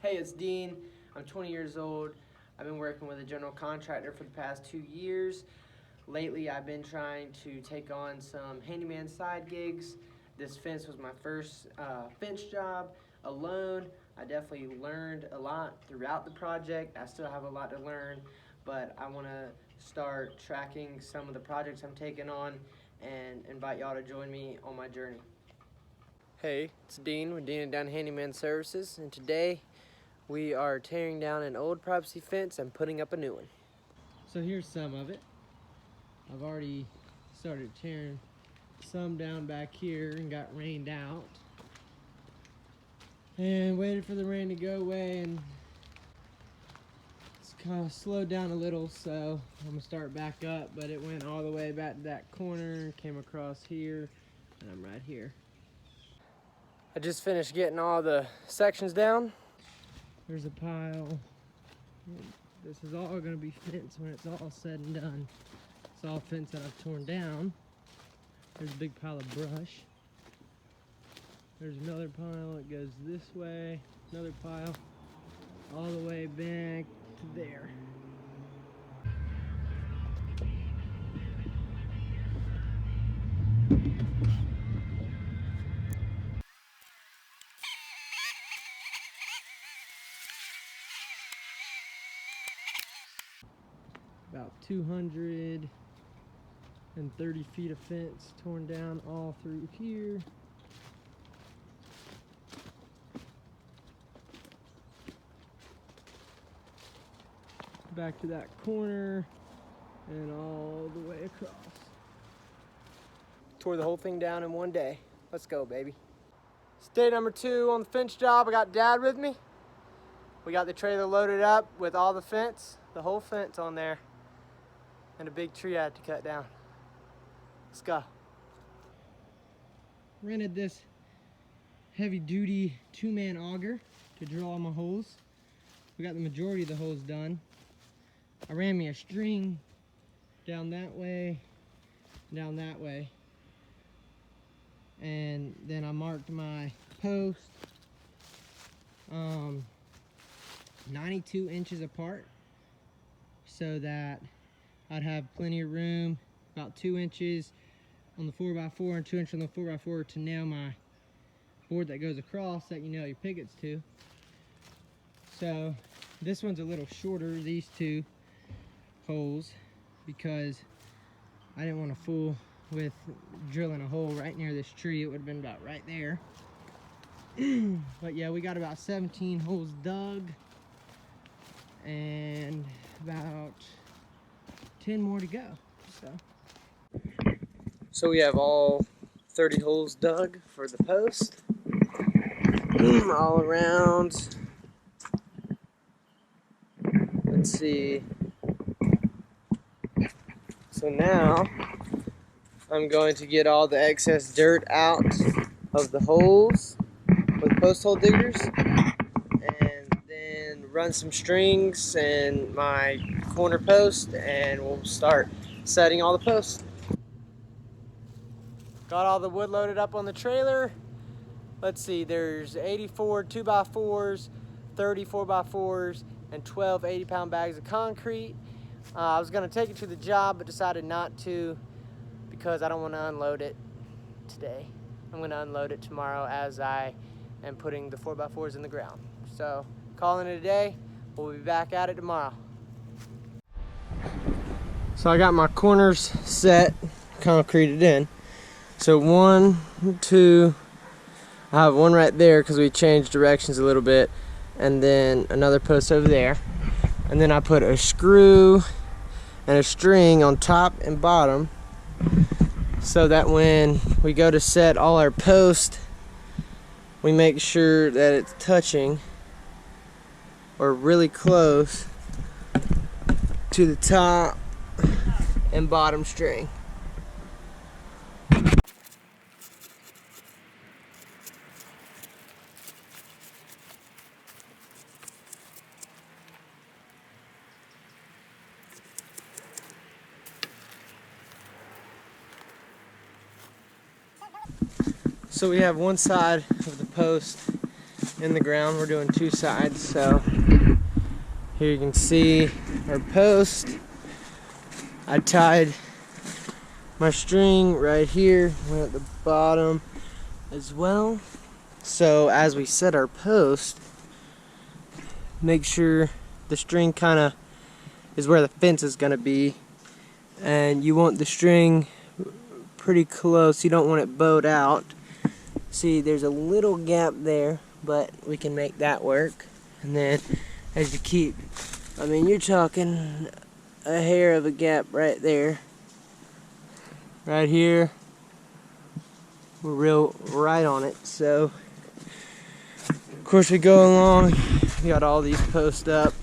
Hey, it's Dean. I'm 20 years old. I've been working with a general contractor for the past 2 years. Lately, I've been trying to take on some handyman side gigs. This fence was my first fence job alone. I definitely learned a lot throughout the project. I still have a lot to learn, but I want to start tracking some of the projects I'm taking on and invite y'all to join me on my journey. Hey, it's Dean with Dean and Dunn Handyman Services, and today we are tearing down an old privacy fence and putting up a new one. So here's some of it. I've already started tearing some down back here and got rained out. And waited for the rain to go away, and it's kind of slowed down a little, so I'm gonna start back up, but it went all the way back to that corner, came across here, and I'm right here. I just finished getting all the sections down. There's a pile. This is all going to be fence when it's all said and done. It's all fence that I've torn down. There's a big pile of brush. There's another pile that goes this way. Another pile all the way back to there. About 230 feet of fence torn down all through here. Back to that corner and all the way across. Tore the whole thing down in one day. Let's go, baby. It's day number 2 on the fence job. I got Dad with me. We got the trailer loaded up with all the fence, the whole fence on there, and a big tree I had to cut down. Let's go. Rented this heavy duty 2-man auger to drill all my holes. We got the majority of the holes done. I ran me a string down that way, and then I marked my post 92 inches apart so that I'd have plenty of room, about 2 inches on the 4x4 and 2 inches on the 4x4 to nail my board that goes across that you nail your pickets to. So this one's a little shorter, these two holes, because I didn't want to fool with drilling a hole right near this tree. It would have been about right there. But yeah, we got about 17 holes dug and about 10 more to go. So we have all 30 holes dug for the post all around. Let's see. So now I'm going to get all the excess dirt out of the holes with post hole diggers, and then run some strings and my corner post, and we'll start setting all the posts. Got all the wood loaded up on the trailer. Let's see, there's 84 2x4s, 30 4x4s, and 12 80-pound bags of concrete. I was gonna take it to the job, but decided not to because I don't want to unload it today. I'm gonna unload it tomorrow as I am putting the 4x4s in the ground. So, calling it a day. We'll be back at it tomorrow. So I got my corners set, concreted in. So 1, 2, I have one right there because we changed directions a little bit, and then another post over there. And then I put a screw and a string on top and bottom so that when we go to set all our posts, we make sure that it's touching or really close to the top and bottom string. So we have one side of the post in the ground. We're doing 2 sides, so here you can see our post. I tied my string right here, went at the bottom as well. So as we set our post, make sure the string kind of is where the fence is going to be, and you want the string pretty close. You don't want it bowed out. See, there's a little gap there, but we can make that work. And then as you keep, I mean, you're talking a hair of a gap right there. Right here, we're real right on it. So of course we go along, we got all these posts up.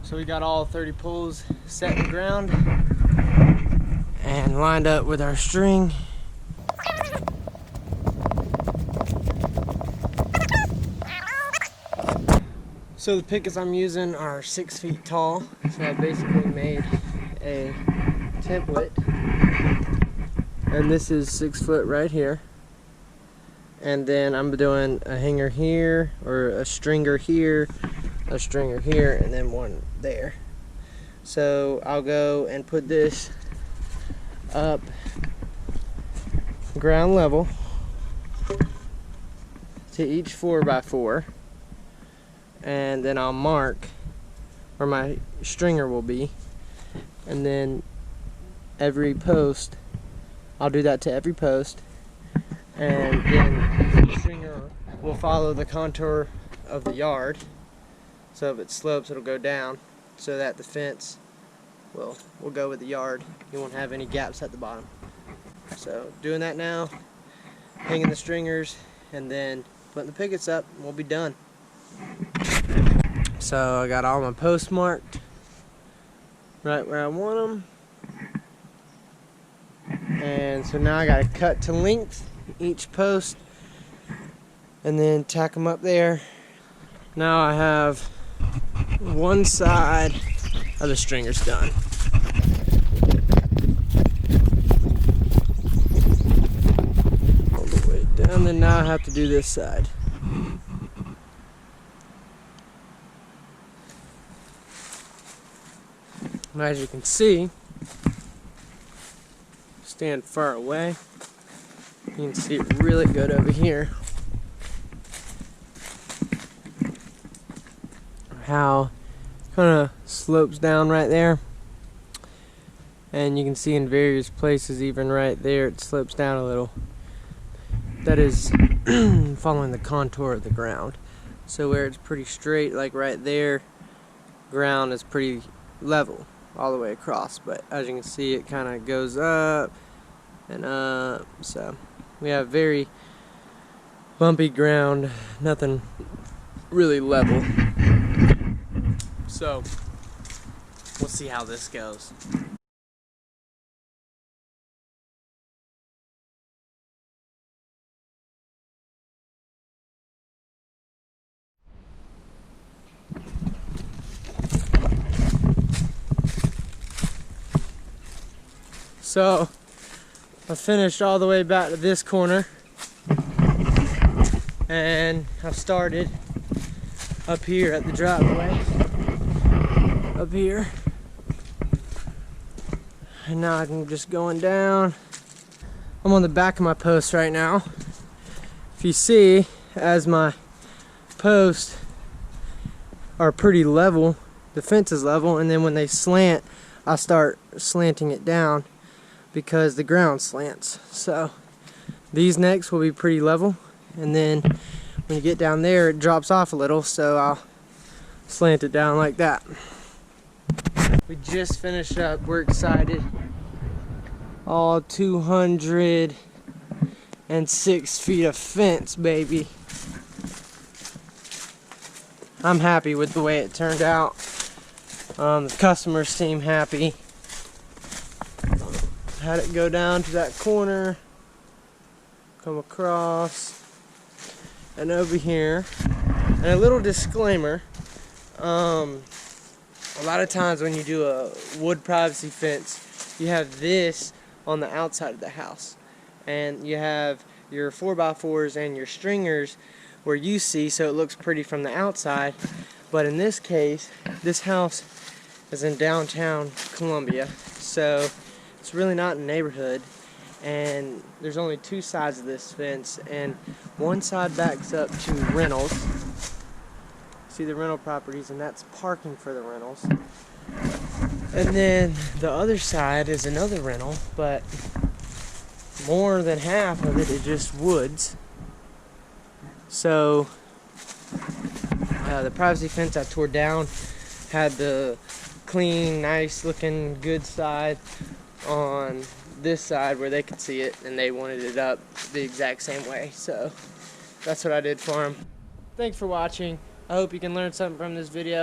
So we got all 30 poles set in the ground and lined up with our string. So the pickets I'm using are 6 feet tall. So I basically made a template, and this is 6 foot right here. And then I'm doing a hanger here, or a stringer here, and then one there. So I'll go and put this up ground level to each 4x4, and then I'll mark where my stringer will be, and then every post, I'll do that to every post, and then the stringer will follow the contour of the yard. So if it slopes, it'll go down so that the fence will go with the yard. You won't have any gaps at the bottom. So doing that now, hanging the stringers, and then putting the pickets up, and we'll be done. So I got all my posts marked right where I want them. And so now I got to cut to length each post and then tack them up there. Now I have one side of the stringers done. All the way down, then now I have to do this side. And as you can see, stand far away, you can see it really good over here. How kind of slopes down right there, and you can see in various places, even right there, it slopes down a little. That is following the contour of the ground. So where it's pretty straight, like right there, ground is pretty level all the way across, but as you can see, it kind of goes up and up. So we have very bumpy ground, nothing really level. So we'll see how this goes. So I finished all the way back to this corner, and I've started up here at the driveway, up here, and now I'm just going down. I'm on the back of my post right now. If you see, as my posts are pretty level, the fence is level, and then when they slant, I start slanting it down because the ground slants. So these next will be pretty level, and then when you get down there, it drops off a little, so I'll slant it down like that. We just finished up, we're excited. All 206 feet of fence, baby. I'm happy with the way it turned out. The customers seem happy. Had it go down to that corner, come across, and over here. And a little disclaimer, a lot of times when you do a wood privacy fence, you have this on the outside of the house, and you have your 4x4s and your stringers where you see, so it looks pretty from the outside. But in this case, this house is in downtown Columbia, so it's really not a neighborhood, and there's only two sides of this fence, and one side backs up to rentals. See the rental properties, and that's parking for the rentals. And then the other side is another rental, but more than half of it is just woods. So the privacy fence I tore down had the clean, nice looking, good side on this side where they could see it, and they wanted it up the exact same way. So that's what I did for them. Thanks for watching. I hope you can learn something from this video.